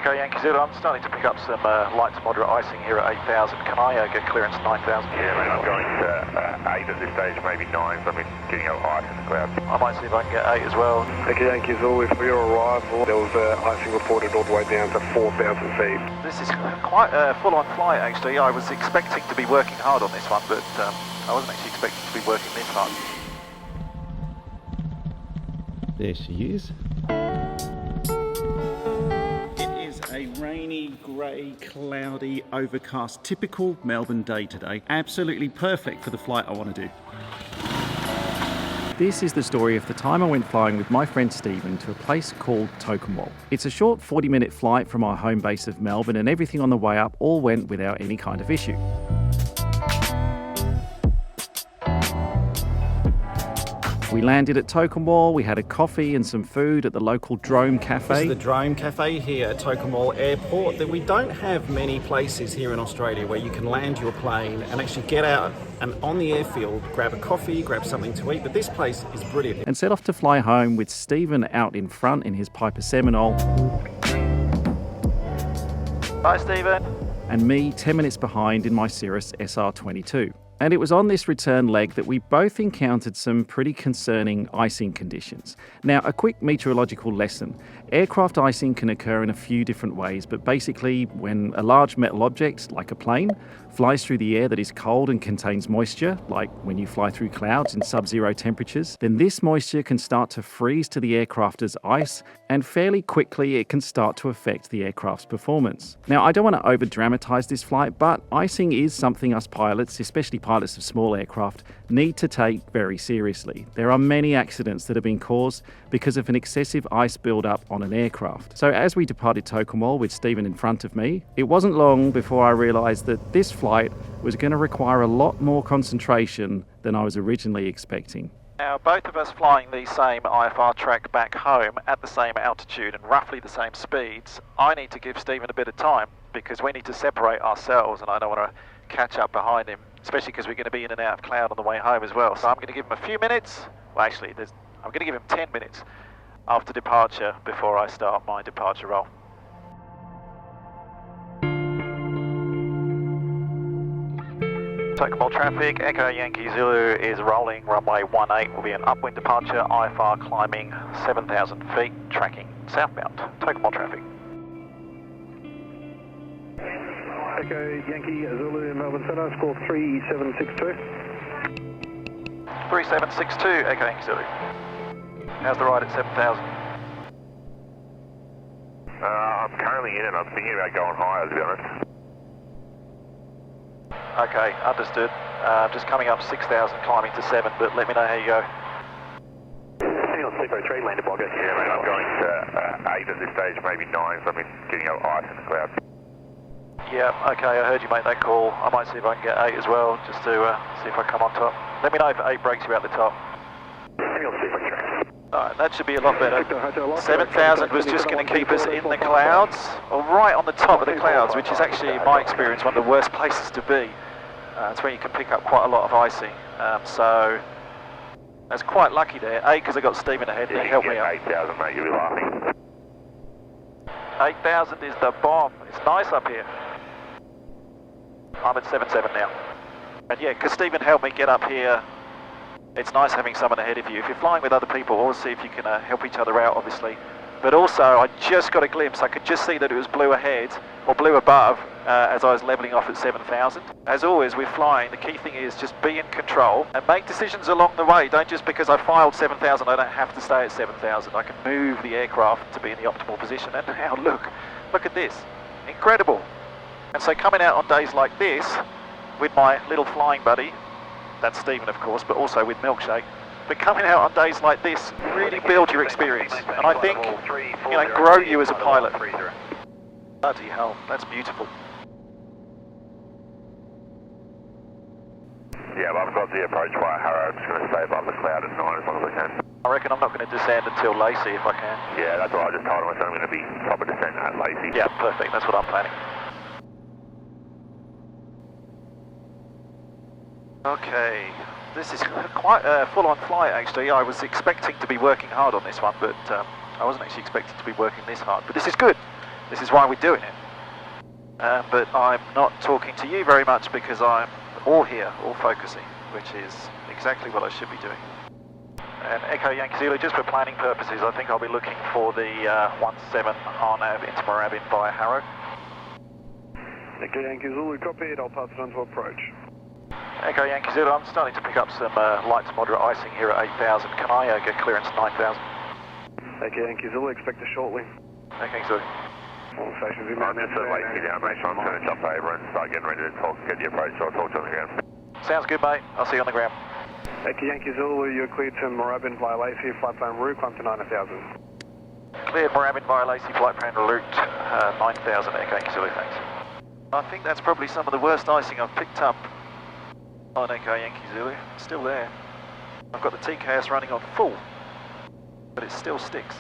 Echo Yankee Zulu, I'm starting to pick up some light to moderate icing here at 8,000. Can I get clearance 9,000? Yeah, mate, I'm going to 8 at this stage, maybe 9, so I'm getting out ice in the clouds. I might see if I can get 8 as well. Echo Yankee Zulu, for your arrival, there was icing reported all the way down to 4,000 feet. This is quite a full-on flight, actually. I was expecting to be working hard on this one, but I wasn't actually expecting to be working this hard. There she is. A rainy, grey, cloudy, overcast, typical Melbourne day today. Absolutely perfect for the flight I want to do. This is the story of the time I went flying with my friend Stephen to a place called Tokemwal. It's a short 40-minute flight from our home base of Melbourne, and everything on the way up all went without any kind of issue. We landed at Tokemwal, we had a coffee and some food at the local Drome Cafe. This is the Drome Cafe here at Tokemwal Airport. We don't have many places here in Australia where you can land your plane and actually get out and on the airfield, grab a coffee, grab something to eat, but this place is brilliant. And set off to fly home with Stephen out in front in his Piper Seminole. Bye, Stephen. And me 10 minutes behind in my Cirrus SR22. And it was on this return leg that we both encountered some pretty concerning icing conditions. Now, a quick meteorological lesson. Aircraft icing can occur in a few different ways, but basically when a large metal object, like a plane, flies through the air that is cold and contains moisture, like when you fly through clouds in sub-zero temperatures, then this moisture can start to freeze to the aircraft as ice, and fairly quickly it can start to affect the aircraft's performance. Now, I don't want to over-dramatise this flight, but icing is something us pilots, especially pilots of small aircraft, need to take very seriously. There are many accidents that have been caused because of an excessive ice build-up on an aircraft. So as we departed Tokemwal with Stephen in front of me, it wasn't long before I realised that this flight was going to require a lot more concentration than I was originally expecting. Now, both of us flying the same IFR track back home at the same altitude and roughly the same speeds, I need to give Stephen a bit of time because we need to separate ourselves and I don't want to catch up behind him, especially because we're going to be in and out of cloud on the way home as well. So I'm going to give him a few minutes, well actually I'm going to give him 10 minutes after departure before I start my departure roll. Tokemwal traffic, Echo Yankee Zulu is rolling, runway 18 will be an upwind departure, IFR climbing 7,000 feet, tracking southbound. Tokemwal traffic. Echo Yankee Zulu, Melbourne Center, score 3762. 3762, Echo Yankee Zulu. How's the ride at 7,000? I'm currently in and I'm thinking about going higher, to be honest. Okay, understood. Just coming up 6,000, climbing to 7, but let me know how you go. Hang on, Sleepo 3, landed Bogger. Yeah, mate, I'm going to 8 at this stage, maybe 9, so I'm getting out ice in the clouds. Yeah, okay, I heard you make that call. I might see if I can get 8 as well, just to see if I come on top. Let me know if 8 breaks you out the top. Hang on, Sleepo 3. Alright, that should be a lot better. 7,000 was just going to keep us in the clouds, or right on the top of the clouds, which is actually, in my experience, one of the worst places to be. It's where you can pick up quite a lot of icing. So, that's quite lucky there. A, because I got Stephen ahead to help me out. 8,000, mate, you'll be laughing. 8,000 is the bomb. It's nice up here. I'm at 7,700 now. And yeah, because Stephen helped me get up here, it's nice having someone ahead of you. If you're flying with other people, always see if you can help each other out, obviously. But also, I just got a glimpse. I could just see that it was blue ahead, or blue above, as I was levelling off at 7,000. As always, with flying, the key thing is just be in control and make decisions along the way. Don't just because I filed 7,000, I don't have to stay at 7,000. I can move the aircraft to be in the optimal position. And now look at this. Incredible. And so coming out on days like this, with my little flying buddy, that's Stephen of course, but also with Milkshake, but coming out on days like this really build your experience, and I think, grow you as a pilot. Bloody hell, that's beautiful. Yeah, well, I've got the approach by Harrow. I'm just going to stay above the cloud at 9 as long as I can. I reckon I'm not going to descend until Lacey if I can. Yeah, that's what I just told him. I said I'm going to be proper descent at Lacey. Yeah, perfect, that's what I'm planning. Okay, this is quite a full-on flight actually. I was expecting to be working hard on this one, but I wasn't actually expecting to be working this hard. But this is good. This is why we're doing it. But I'm not talking to you very much because I'm all here, all focusing, which is exactly what I should be doing. And Echo Yankee Zulu, just for planning purposes, I think I'll be looking for the 17 RNAV into Moorabbin via Harrow. Echo Yankee Zulu, copy it. I'll pass it on to approach. Echo Yankee Zulu, I'm starting to pick up some light to moderate icing here at 8,000. Can I get clearance 9,000? Echo Yankee Zulu, expect it shortly. Echo Yankee Zulu. All stations in I'm just waiting down, mate, so I'm going to jump over and start getting ready to talk, get the approach, so I'll talk to them again. Sounds good, mate. I'll see you on the ground. Echo Yankee Zulu, you're cleared to Moorabbin via Lacey, flight plan route, climb to 9,000. Cleared Moorabbin via Lacey, flight plan route 9,000, Echo Yankee Zulu, thanks. I think that's probably some of the worst icing I've picked up on Echo Yankee Zulu. It's still there. I've got the TKS running on full, but it still sticks.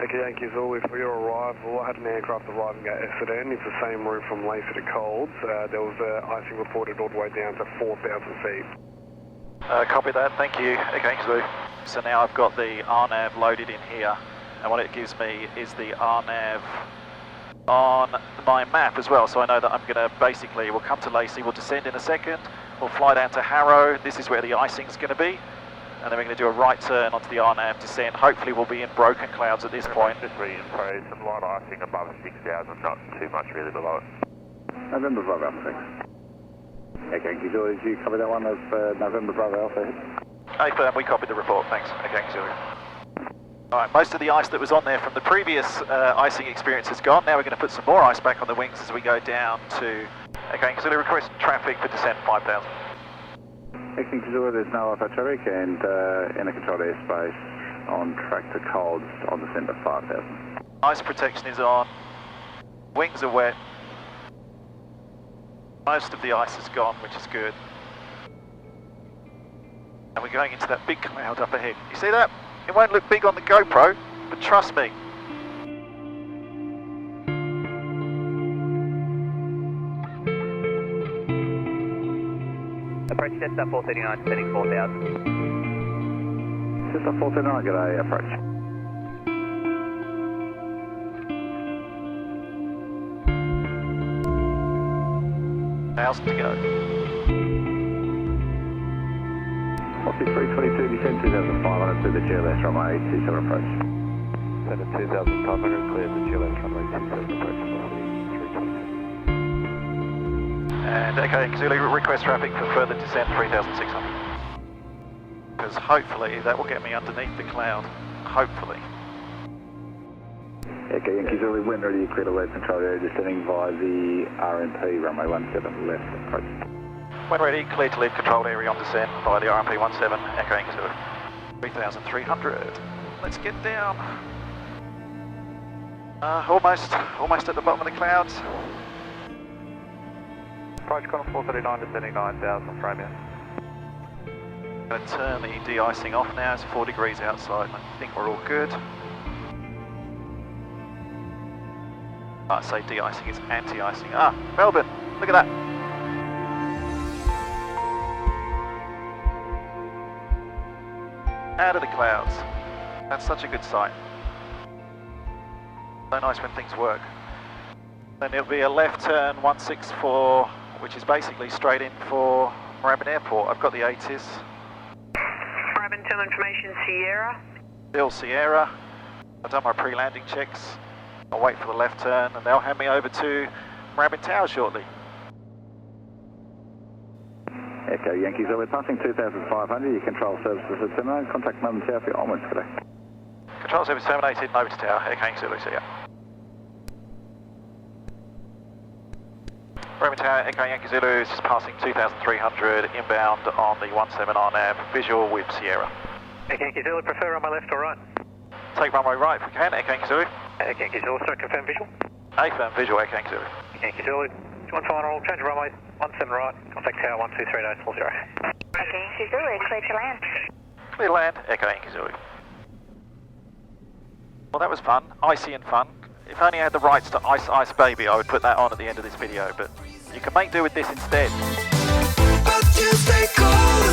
Echo Yankee Zulu, for your arrival, I had an aircraft arriving at Essendon. It's the same route from Lacey to Colds. There was icing reported all the way down to 4,000 feet. Copy that, thank you, Echo Yankee Zulu. So now I've got the RNAV loaded in here, and what it gives me is the RNAV on my map as well, so I know that I'm going to basically, we'll come to Lacey, we'll descend in a second, we'll fly down to Harrow, this is where the icing's going to be, and then we're going to do a right turn onto the RNAV, descend, hopefully we'll be in broken clouds at this point. Just reinfo, some light icing above 6,000, not too much really below it. November Bravo Alpha, thanks. Echo Yankee Zulu, did you cover that one as November Bravo Alpha? Hey firm, we copied the report, thanks, Echo Yankee Zulu. Alright, most of the ice that was on there from the previous icing experience is gone. Now we're going to put some more ice back on the wings as we go down to Echo Yankee Zulu, request traffic for descent 5,000. Echo Yankee Zulu, there's no Alpha traffic and in a controlled airspace on track to Colds on descent of 5,000. Ice protection is on, wings are wet, most of the ice is gone, which is good. And we're going into that big cloud up ahead. You see that? It won't look big on the GoPro, but trust me. Approach Cessna 439, setting 4,000. Cessna 439, get a approach. Thousand to go. 4322, descend 2,500 to the GLS runway 27 approach. Send it 2,500, clear the GLS runway 27 approach. And Echo Yankee Zulu, request traffic for further descent 3,600. Because hopefully that will get me underneath the cloud. Hopefully. Echo Yankee Zulu, when ready, clear to lead control area, descending via the RMP runway 17 left approach. When ready, clear to leave controlled area on descent via the RMP 17, Echo Yankee Zulu. 3,300. Let's get down. Almost at the bottom of the clouds. Approach column 439, descending 9,000, frame in. Going to turn the de-icing off now, it's 4 degrees outside, I think we're all good. I say de-icing, it's anti-icing. Ah, Melbourne, look at that. Out of the clouds. That's such a good sight. So nice when things work. Then it'll be a left turn 164, which is basically straight in for Moorabbin Airport. I've got the ATIS. Moorabbin terminal information, Sierra. Still Sierra. I've done my pre-landing checks. I'll wait for the left turn and they'll hand me over to Moorabbin Tower shortly. Echo Yankee Zulu, passing 2,500, your control services are terminated. Contact Melbourne Tower for your onwards today. Control service terminated, over to tower, Echo Yankee Zulu, see ya. Moorabbin Tower, Echo Yankee Zulu, is just passing 2,300 inbound on the 17 RNAV, visual with Sierra. Echo Yankee Zulu, prefer runway left or right? Take runway right if we can, Echo Yankee Zulu. Echo Yankee Zulu, sorry, confirm visual. Affirm visual, Echo Yankee Zulu. Echo Yankee Zulu, one final, change runway, 17 right, contact tower 123940. Echo Yankee Zulu, clear to land. Clear to land, Echo Yankee Zulu. Well, that was fun, icy and fun. If only I had the rights to Ice Ice Baby, I would put that on at the end of this video, but you can make do with this instead. But you stay cold.